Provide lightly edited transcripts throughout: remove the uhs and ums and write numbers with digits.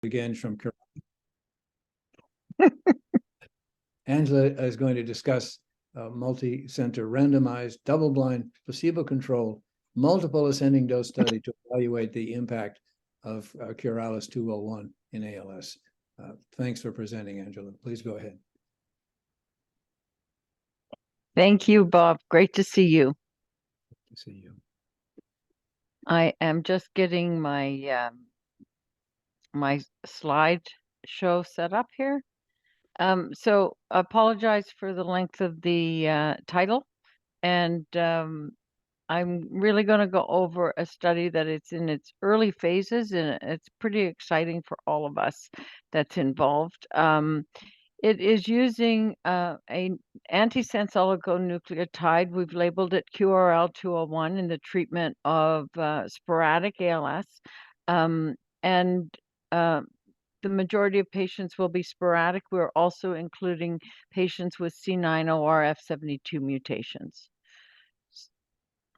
Again from Angela is going to discuss a multi-center randomized, double-blind, placebo-controlled, multiple ascending dose study to evaluate the impact of QurAlis 201 in ALS. Thanks for presenting, Angela. Please go ahead. Thank you, Bob. Great to see you. Good to see you. I am just getting my my slide show set up here. So apologize for the length of the title, and I'm really going to go over a study that it's in its early phases, and it's pretty exciting for all of us that's involved. It is using an antisense oligonucleotide. We've labeled it QRL201 in the treatment of sporadic ALS. And the majority of patients will be sporadic. We're also including patients with C9orf72 mutations.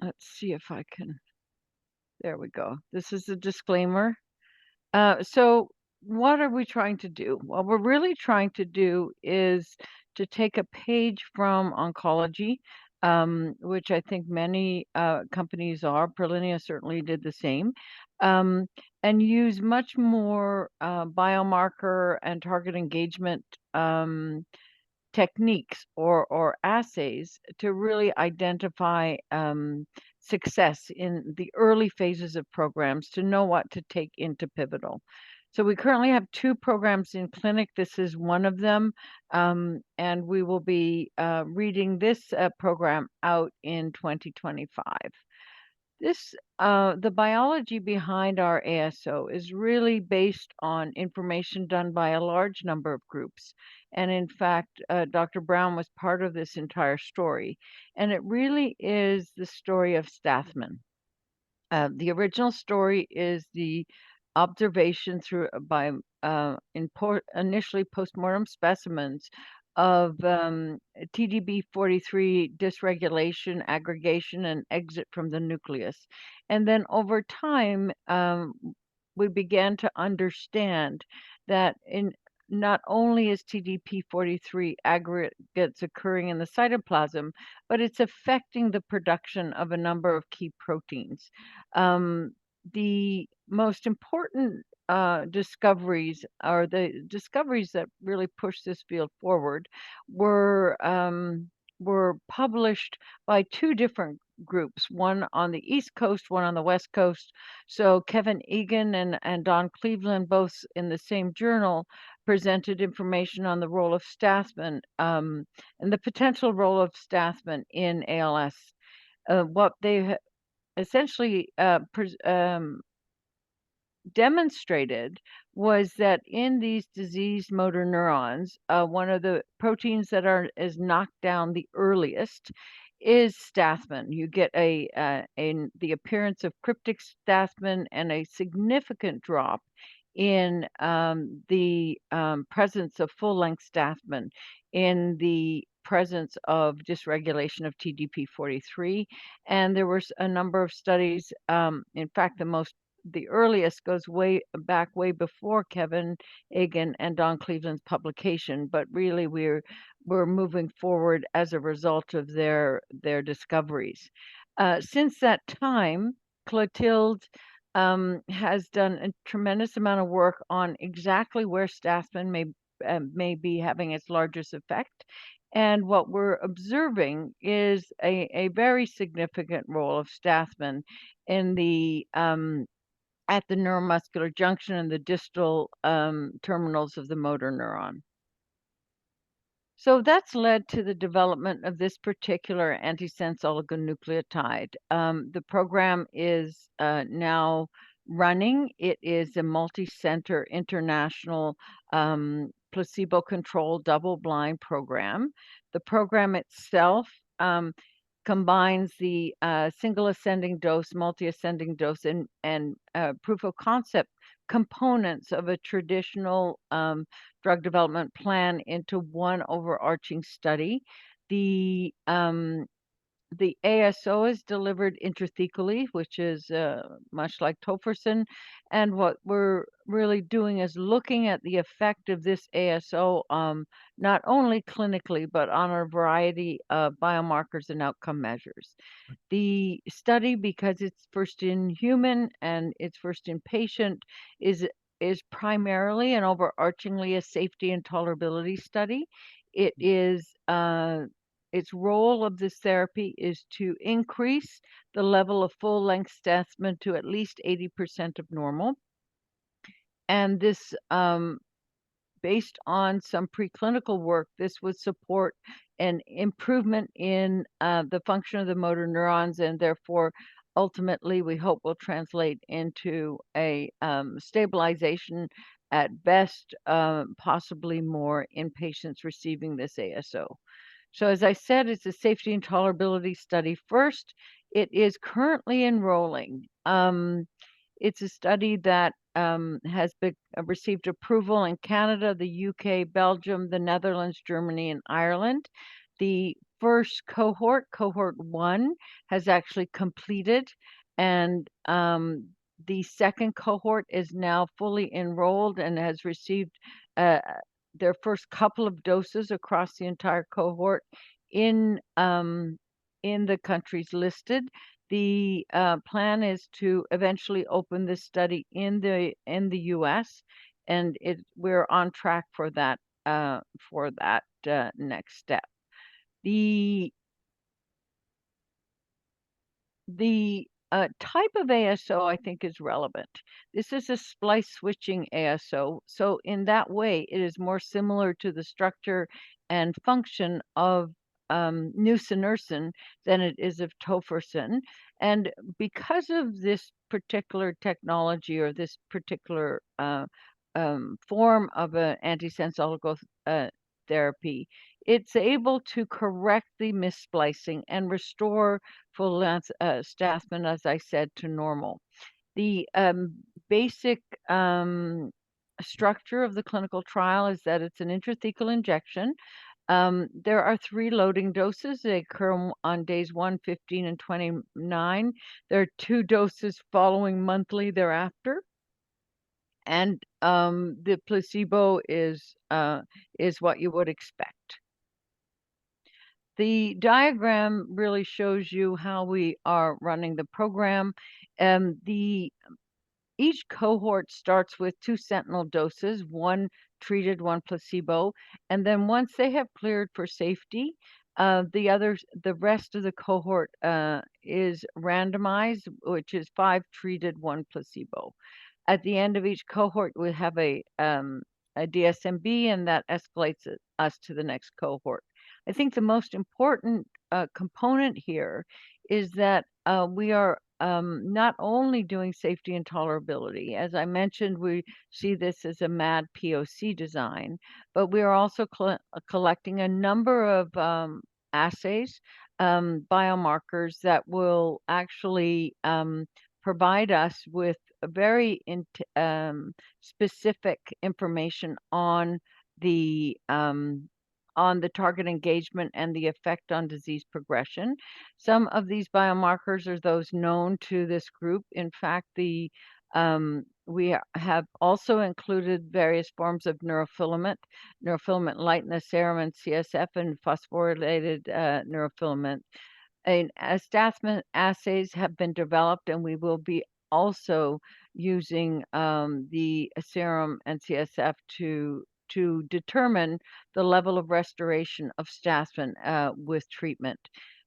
Let's see if I can. There we go. This is a disclaimer. So what are we trying to do? What we're really trying to do is to take a page from oncology, which I think many companies are. Prolinia certainly did the same, and use much more biomarker and target engagement techniques or assays to really identify success in the early phases of programs to know what to take into pivotal. So we currently have 2 programs in clinic. This is one of them, and we will be reading this program out in 2025. This, the biology behind our ASO is really based on information done by a large number of groups. And in fact, Dr. Brown was part of this entire story. And it really is the story of Stathman. The original story is the observation by initially postmortem specimens of TDP-43 dysregulation, aggregation, and exit from the nucleus. And then over time, we began to understand that not only is TDP-43 aggregates occurring in the cytoplasm, but it's affecting the production of a number of key proteins. The most important discoveries, or the discoveries that really pushed this field forward, were published by 2 different groups, one on the East Coast, one on the West Coast. So Kevin Egan and Don Cleveland, both in the same journal, presented information on the role of Stathman and the potential role of Stathman in ALS. What they essentially demonstrated was that in these diseased motor neurons, one of the proteins that is knocked down the earliest is Stathman. You get the appearance of cryptic Stathman and a significant drop in the presence of full-length Stathman in the presence of dysregulation of TDP-43. And there were a number of studies. In fact, the earliest goes way before Kevin Egan and Don Cleveland's publication, but really we're moving forward as a result of their discoveries. Since that time, Clotilde has done a tremendous amount of work on exactly where Stathman may be having its largest effect. And what we're observing is a very significant role of Stathman in the at the neuromuscular junction and the distal terminals of the motor neuron. So that's led to the development of this particular antisense oligonucleotide. The program is now running. It is a multi-center international placebo-controlled double-blind program. The program itself combines the single ascending dose, multi-ascending dose, and proof of concept components of a traditional drug development plan into one overarching study. The the ASO is delivered intrathecally, which is much like tofersen. And what we're really doing is looking at the effect of this ASO, not only clinically, but on a variety of biomarkers and outcome measures. The study, because it's first in human and it's first in patient, is primarily and overarchingly a safety and tolerability study. It is its role of this therapy is to increase the level of full-length stathmin to at least 80% of normal. And this, based on some preclinical work, this would support an improvement in the function of the motor neurons, and therefore, ultimately, we hope will translate into a stabilization at best, possibly more in patients receiving this ASO. So as I said, it's a safety and tolerability study first. It is currently enrolling. It's a study that has received approval in Canada, the UK, Belgium, the Netherlands, Germany, and Ireland. The first cohort, cohort 1, has actually completed, and the second cohort is now fully enrolled and has received their first couple of doses across the entire cohort in the countries listed. The plan is to eventually open this study in the U.S., and we're on track for that next step. The type of ASO, I think, is relevant. This is a splice switching ASO, so in that way, it is more similar to the structure and function of nusinersen than it is of tofersen. And because of this particular technology or this particular form of an antisense oligo therapy, it's able to correct the missplicing and restore full stathmin, as I said, to normal. The basic structure of the clinical trial is that it's an intrathecal injection. There are 3 loading doses. They occur on days 1, 15, and 29. There are 2 doses following monthly thereafter. And the placebo is what you would expect. The diagram really shows you how we are running the program. Each cohort starts with 2 sentinel doses, 1 treated, 1 placebo, and then once they have cleared for safety, the rest of the cohort is randomized, which is 5 treated, 1 placebo. At the end of each cohort, we have a DSMB, and that escalates us to the next cohort. I think the most important component here is that we are not only doing safety and tolerability. As I mentioned, we see this as a MAD POC design, but we are also collecting a number of assays, biomarkers that will actually provide us with a very specific information on the target engagement and the effect on disease progression. Some of these biomarkers are those known to this group. In fact, we have also included various forms of neurofilament light in the serum and CSF, and phosphorylated neurofilament. And stathmin assays have been developed, and we will be also using the serum and CSF to determine the level of restoration of stathmin with treatment.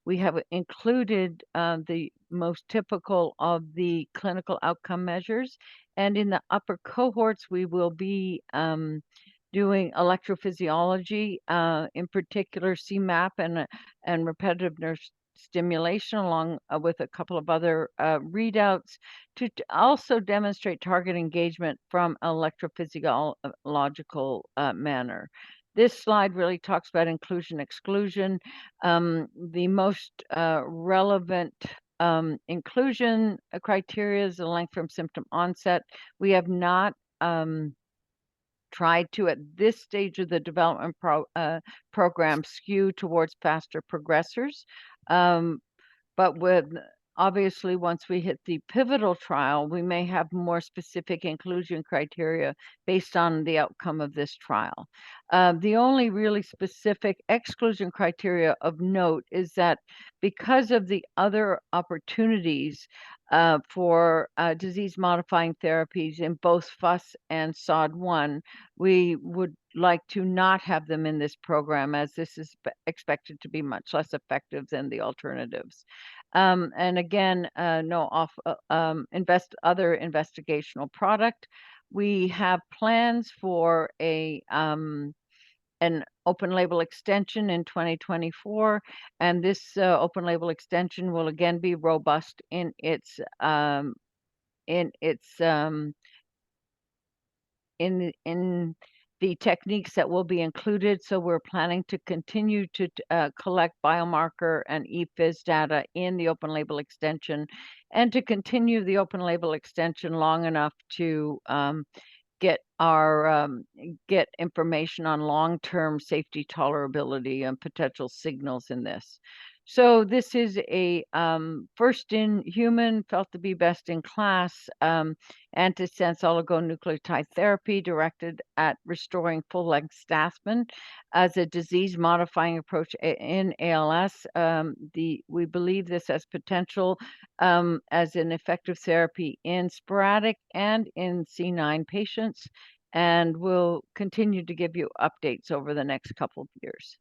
We have included the most typical of the clinical outcome measures, and in the upper cohorts, we will be doing electrophysiology, in particular CMAP and repetitive nerve stimulation, along with a couple of other readouts to also demonstrate target engagement from electrophysiological manner. This slide really talks about inclusion exclusion. The most relevant inclusion criteria is the length from symptom onset. We have not tried to, at this stage of the development program, skew towards faster progressors. but obviously, once we hit the pivotal trial, we may have more specific inclusion criteria based on the outcome of this trial. The only really specific exclusion criteria of note is that because of the other opportunities for disease-modifying therapies in both FUS and SOD1, we would like to not have them in this program, as this is expected to be much less effective than the alternatives. And again, no other investigational product. We have plans for an open label extension in 2024, and this open label extension will again be robust in its in the techniques that will be included. So we're planning to continue to collect biomarker and ePhys data in the open label extension, and to continue the open label extension long enough to get information on long-term safety, tolerability, and potential signals in this. So this is a first in human, felt to be best in class, antisense oligonucleotide therapy directed at restoring full-length Stathmin as a disease-modifying approach in ALS. We believe this has potential as an effective therapy in sporadic and in C9 patients, and we'll continue to give you updates over the next couple of years.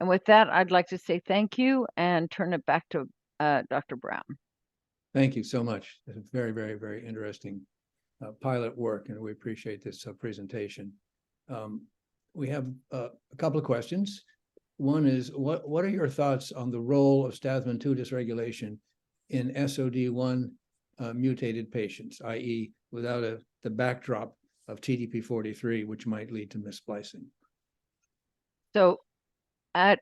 And with that, I'd like to say thank you and turn it back to Dr. Brown. Thank you so much. This is very, very, very interesting pilot work, and we appreciate this presentation. We have a couple of questions. One is, what are your thoughts on the role of Stathmin-2 dysregulation in SOD1 mutated patients, i.e. without the backdrop of TDP-43, which might lead to missplicing? So at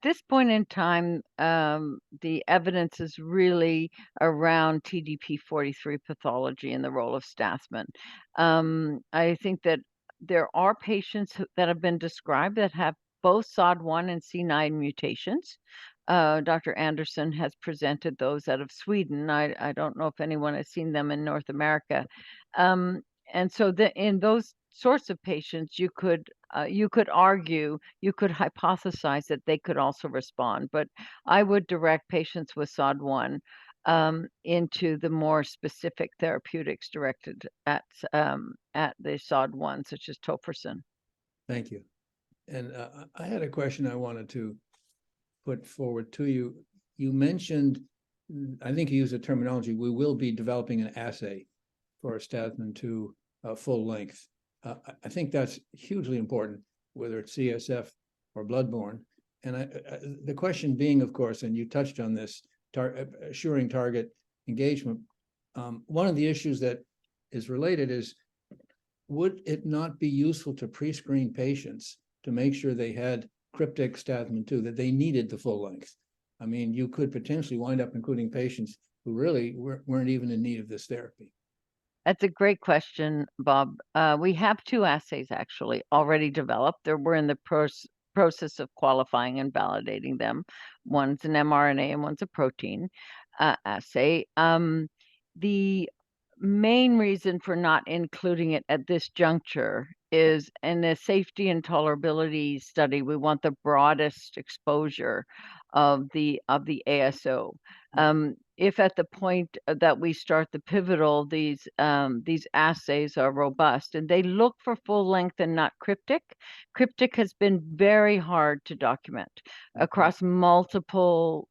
this point in time, the evidence is really around TDP-43 pathology and the role of Stathmin. I think that there are patients that have been described that have both SOD1 and C9 mutations. Dr. Anderson has presented those out of Sweden. I don't know if anyone has seen them in North America. And so in those sorts of patients, you could argue, you could hypothesize that they could also respond. But I would direct patients with SOD1 into the more specific therapeutics directed at the SOD1, such as tofersen. Thank you. And I had a question I wanted to put forward to you. You mentioned, I think you used the terminology, we will be developing an assay for a Stathmin-2 full length. I think that's hugely important, whether it's CSF or bloodborne. And the question being, of course, and you touched on this, assuring target engagement. One of the issues that is related is, would it not be useful to pre-screen patients to make sure they had cryptic Stathmin-2, that they needed the full length? I mean, you could potentially wind up including patients who really weren't even in need of this therapy. That's a great question, Bob. We have two assays actually already developed. We're in the process of qualifying and validating them. One's an mRNA and one's a protein assay. The main reason for not including it at this juncture is in the safety and tolerability study, we want the broadest exposure of the ASO. If at the point that we start the pivotal, these assays are robust and they look for full length and not cryptic. Cryptic has been very hard to document across multiple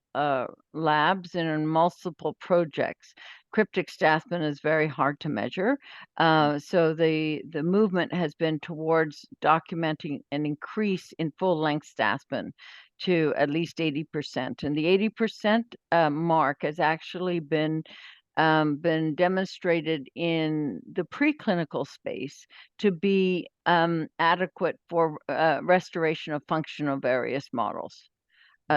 labs and in multiple projects. Cryptic Stathmin is very hard to measure. So the movement has been towards documenting an increase in full length Stathmin to at least 80%. And the 80% mark has actually been demonstrated in the preclinical space to be adequate for restoration of function of various models.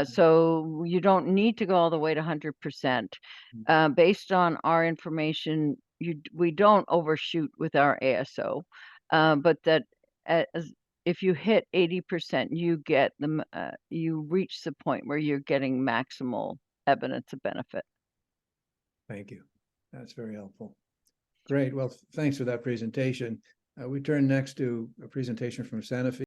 So you don't need to go all the way to 100%. Based on our information, we don't overshoot with our ASO, but that if you hit 80%, you reach the point where you're getting maximal evidence of benefit. Thank you. That's very helpful. Great. Well, thanks for that presentation. We turn next to a presentation from Sanofi.